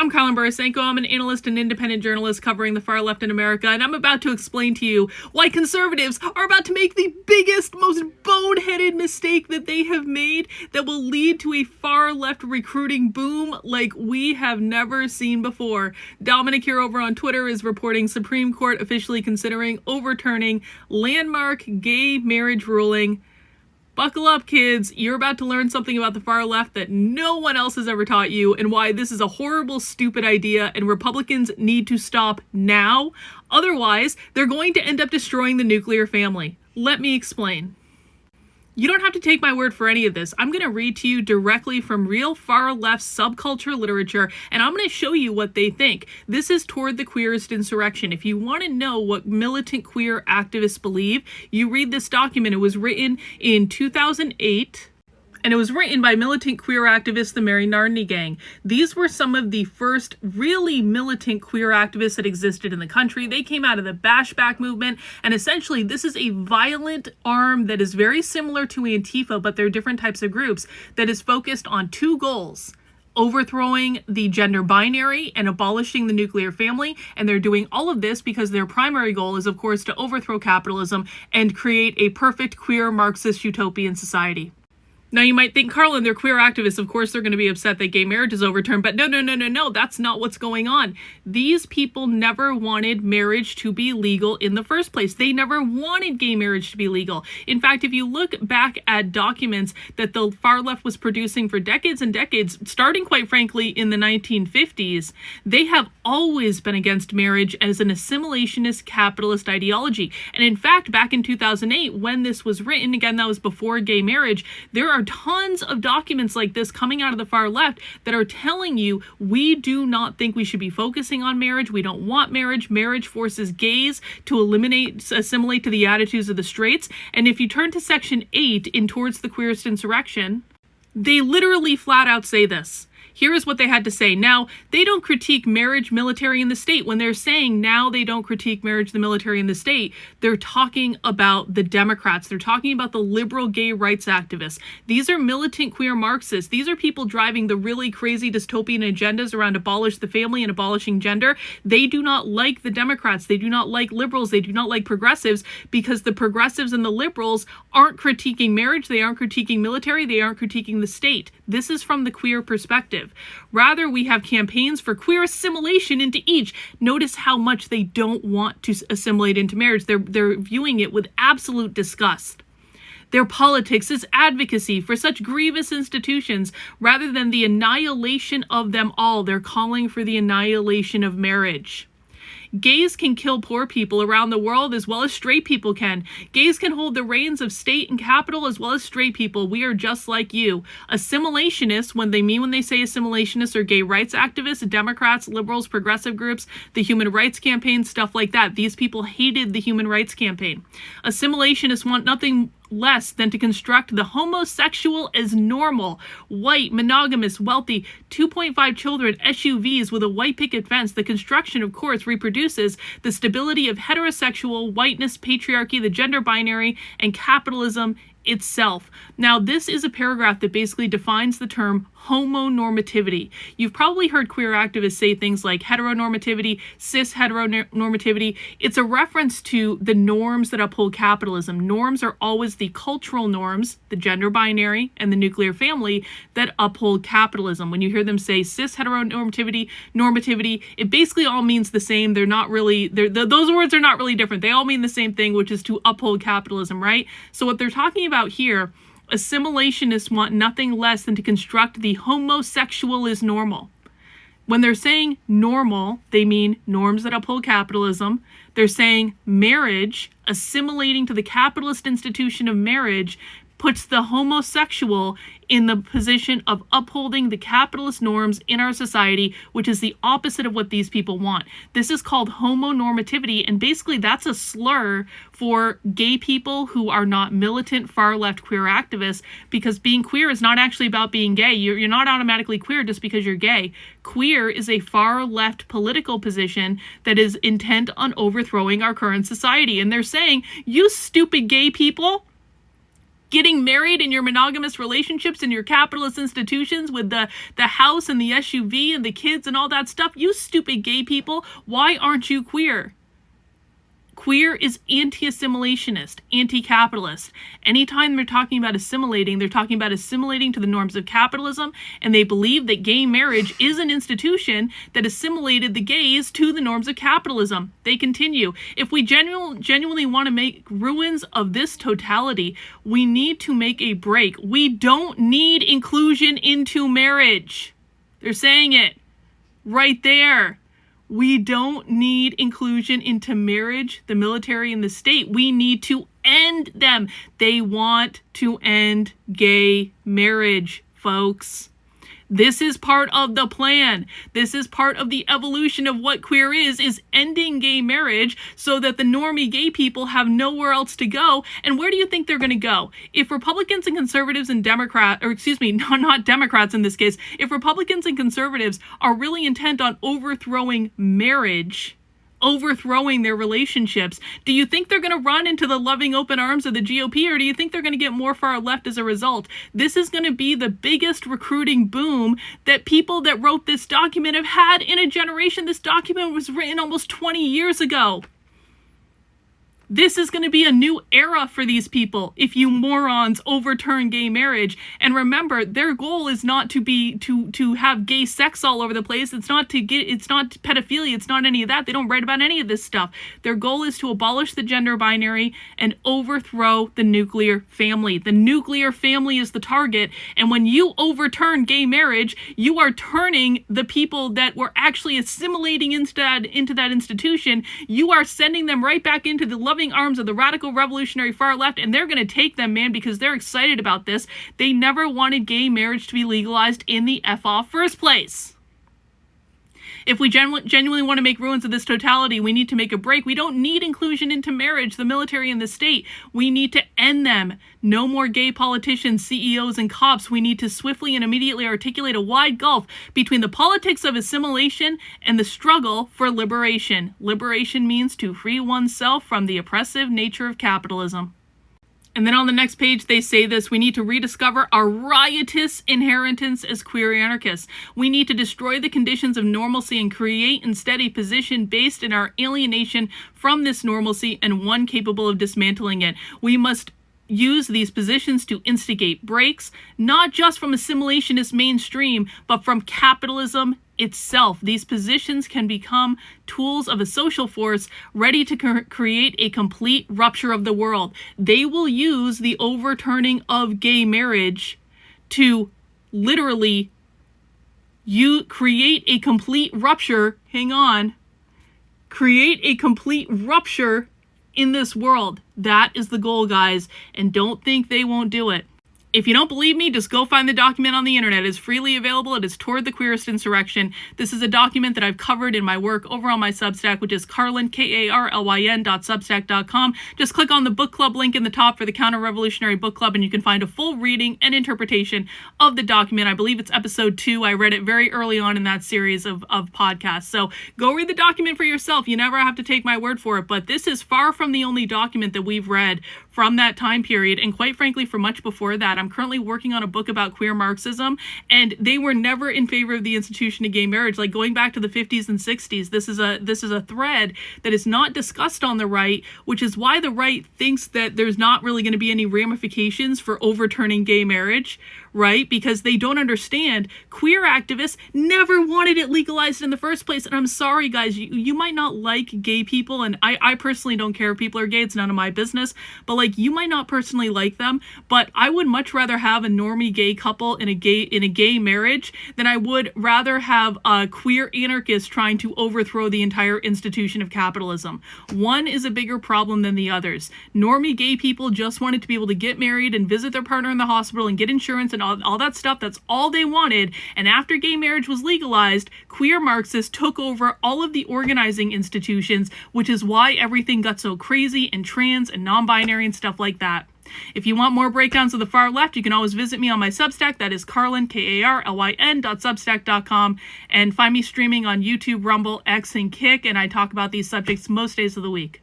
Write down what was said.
I'm Colin Borisenko. I'm an analyst and independent journalist covering the far left in America, and I'm about to explain to you why conservatives are about to make the biggest, most boneheaded mistake that they have made that will lead to a far left recruiting boom like we have never seen before. Dominic here over on Twitter is reporting Supreme Court officially considering overturning landmark gay marriage ruling. Buckle up, kids. You're about to learn something about the far left that no one else has ever taught you and why this is a horrible, stupid idea and Republicans need to stop now. Otherwise, they're going to end up destroying the nuclear family. Let me explain. You don't have to take my word for any of this. I'm going to read to you directly from real far left subculture literature, and I'm going to show you what they think. This is Toward the Queerest Insurrection. If you want to know what militant queer activists believe, you read this document. It was written in 2008. And it was written by militant queer activists, the Mary Nardini Gang. These were some of the first really militant queer activists that existed in the country. They came out of the bashback movement, and essentially this is a violent arm that is very similar to Antifa, but they're different types of groups, that is focused on two goals: overthrowing the gender binary and abolishing the nuclear family. And they're doing all of this because their primary goal is, of course, to overthrow capitalism and create a perfect queer Marxist utopian society. Now you might think, Carlin, they're queer activists. Of course they're going to be upset that gay marriage is overturned. But no. That's not what's going on. These people never wanted marriage to be legal in the first place. They never wanted gay marriage to be legal. In fact, if you look back at documents that the far left was producing for decades and decades, starting quite frankly in the 1950s, they have always been against marriage as an assimilationist capitalist ideology. And in fact, back in 2008, when this was written, again, that was before gay marriage, there are tons of documents like this coming out of the far left that are telling you we do not think we should be focusing on marriage. We don't want marriage. Marriage forces gays to assimilate to the attitudes of the straights. And if you turn to section 8 in Towards the Queerest Insurrection, they literally flat out say this. Here is what they had to say. Now, they don't critique marriage, military, and the state. When they're saying now they don't critique marriage, the military, and the state, they're talking about the Democrats. They're talking about the liberal gay rights activists. These are militant queer Marxists. These are people driving the really crazy dystopian agendas around abolish the family and abolishing gender. They do not like the Democrats. They do not like liberals. They do not like progressives because the progressives and the liberals aren't critiquing marriage. They aren't critiquing military. They aren't critiquing the state. This is from the queer perspective. Rather, we have campaigns for queer assimilation into each. Notice how much they don't want to assimilate into marriage. They're viewing it with absolute disgust. Their politics is advocacy for such grievous institutions rather than the annihilation of them all. They're calling for the annihilation of marriage. Gays can kill poor people around the world as well as straight people can. Gays can hold the reins of state and capital as well as straight people. We are just like you. Assimilationists, when they say assimilationists, are gay rights activists, Democrats, liberals, progressive groups, the Human Rights Campaign, stuff like that. These people hated the Human Rights Campaign. Assimilationists want nothing less than to construct the homosexual as normal, white, monogamous, wealthy, 2.5 children, SUVs with a white picket fence. The construction, of course, reproduces the stability of heterosexual, whiteness, patriarchy, the gender binary, and capitalism itself. Now, this is a paragraph that basically defines the term homonormativity. You've probably heard queer activists say things like heteronormativity, cis heteronormativity. It's a reference to the norms that uphold capitalism. Norms are always the cultural norms, the gender binary, and the nuclear family that uphold capitalism. When you hear them say cis heteronormativity, normativity, it basically all means the same. Those words are not really different. They all mean the same thing, which is to uphold capitalism, right? So what they're talking about here, assimilationists want nothing less than to construct the homosexual as normal. When they're saying normal, they mean norms that uphold capitalism. They're saying marriage, assimilating to the capitalist institution of marriage, puts the homosexual in the position of upholding the capitalist norms in our society, which is the opposite of what these people want. This is called homonormativity, and basically that's a slur for gay people who are not militant far-left queer activists, because being queer is not actually about being gay. You're not automatically queer just because you're gay. Queer is a far-left political position that is intent on overthrowing our current society, and they're saying, you stupid gay people, Getting married in your monogamous relationships in your capitalist institutions with the house and the SUV and the kids and all that stuff. You stupid gay people, why aren't you queer? Queer is anti-assimilationist, anti-capitalist. Anytime they're talking about assimilating, they're talking about assimilating to the norms of capitalism, and they believe that gay marriage is an institution that assimilated the gays to the norms of capitalism. They continue. If we genuinely want to make ruins of this totality, we need to make a break. We don't need inclusion into marriage. They're saying it right there. We don't need inclusion into marriage, the military, and the state. We need to end them. They want to end gay marriage, folks. This is part of the plan. This is part of the evolution of what queer is ending gay marriage so that the normie gay people have nowhere else to go. And where do you think they're going to go? If Republicans and conservatives and not Democrats in this case, if Republicans and conservatives are really intent on overthrowing marriage, overthrowing their relationships, do you think they're going to run into the loving open arms of the GOP, or do you think they're going to get more far left as a result? This is going to be the biggest recruiting boom that people that wrote this document have had in a generation. This document was written almost 20 years ago. This is going to be a new era for these people if you morons overturn gay marriage. And remember, their goal is not to have gay sex all over the place. It's not pedophilia. It's not any of that. They don't write about any of this stuff. Their goal is to abolish the gender binary and overthrow the nuclear family. The nuclear family is the target. And when you overturn gay marriage, you are turning the people that were actually assimilating into that institution. You are sending them right back into the loving arms of the radical revolutionary far left, and they're going to take them, man, because they're excited about this. They never wanted gay marriage to be legalized in the first place. If we genuinely want to make ruins of this totality, we need to make a break. We don't need inclusion into marriage, the military, and the state. We need to end them. No more gay politicians, CEOs, and cops. We need to swiftly and immediately articulate a wide gulf between the politics of assimilation and the struggle for liberation. Liberation means to free oneself from the oppressive nature of capitalism. And then on the next page, they say this: we need to rediscover our riotous inheritance as queer anarchists. We need to destroy the conditions of normalcy and create instead a position based in our alienation from this normalcy and one capable of dismantling it. We must use these positions to instigate breaks, not just from assimilationist mainstream, but from capitalism itself. These positions can become tools of a social force ready to create a complete rupture of the world. They will use the overturning of gay marriage to literally create a complete rupture. Create a complete rupture in this world. That is the goal, guys, and don't think they won't do it. If you don't believe me, just go find the document on the internet. It is freely available. It is Toward the Queerest Insurrection. This is a document that I've covered in my work over on my Substack, which is Carlyn, KARLYN.substack.com. Just click on the book club link in the top for the Counter-Revolutionary Book Club, and you can find a full reading and interpretation of the document. I believe it's episode 2. I read it very early on in that series of podcasts. So go read the document for yourself. You never have to take my word for it. But this is far from the only document that we've read from that time period, and quite frankly, for much before that. I'm currently working on a book about queer Marxism, and they were never in favor of the institution of gay marriage. Like going back to the 50s and 60s, this is a thread that is not discussed on the right, which is why the right thinks that there's not really going to be any ramifications for overturning gay marriage, right? Because they don't understand queer activists never wanted it legalized in the first place. And I'm sorry, guys, you might not like gay people, and I personally don't care if people are gay. It's none of my business. But like, you might not personally like them, but I would much rather have a normie gay couple in a gay marriage than I would rather have a queer anarchist trying to overthrow the entire institution of capitalism. One is a bigger problem than the others. Normie gay people just wanted to be able to get married and visit their partner in the hospital and get insurance and all that stuff. That's all they wanted. And after gay marriage was legalized, queer Marxists took over all of the organizing institutions, which is why everything got so crazy and trans and non-binary and stuff like that. If you want more breakdowns of the far left, you can always visit me on my Substack. That is Carlyn, KARLYN.substack.com, and find me streaming on YouTube, Rumble, X, and Kick, and I talk about these subjects most days of the week.